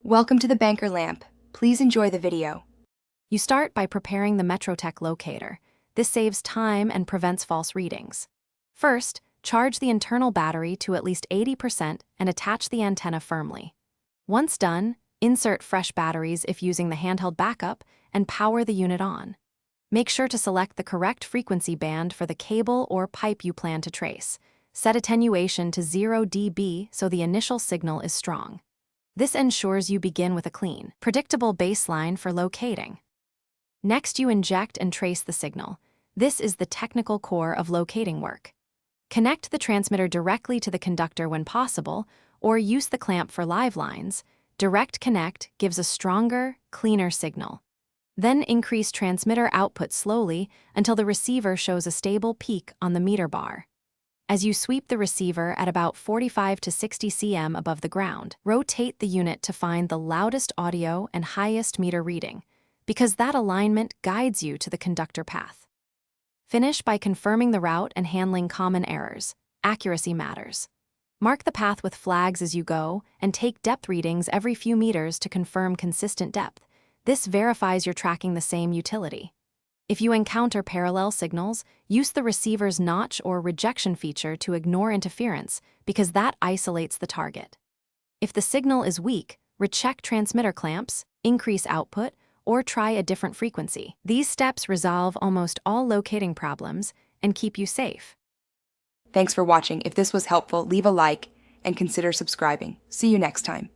Welcome to the Banker Lamp. Please enjoy the video. You start by preparing the Metrotech Locator. This saves time and prevents false readings. First, charge the internal battery to at least 80% and attach the antenna firmly. Once done, insert fresh batteries if using the handheld backup and power the unit on. Make sure to select the correct frequency band for the cable or pipe you plan to trace. Set attenuation to 0 dB so the initial signal is strong. This ensures you begin with a clean, predictable baseline for locating. Next, you inject and trace the signal. This is the technical core of locating work. Connect the transmitter directly to the conductor when possible, or use the clamp for live lines. Direct connect gives a stronger, cleaner signal. Then increase transmitter output slowly until the receiver shows a stable peak on the meter bar. As you sweep the receiver at about 45 to 60 cm above the ground, rotate the unit to find the loudest audio and highest meter reading, because that alignment guides you to the conductor path. Finish by confirming the route and handling common errors. Accuracy matters. Mark the path with flags as you go and take depth readings every few meters to confirm consistent depth. This verifies you're tracking the same utility. If you encounter parallel signals, use the receiver's notch or rejection feature to ignore interference, because that isolates the target. If the signal is weak, recheck transmitter clamps, increase output, or try a different frequency. These steps resolve almost all locating problems and keep you safe. Thanks for watching. If this was helpful, leave a like and consider subscribing. See you next time.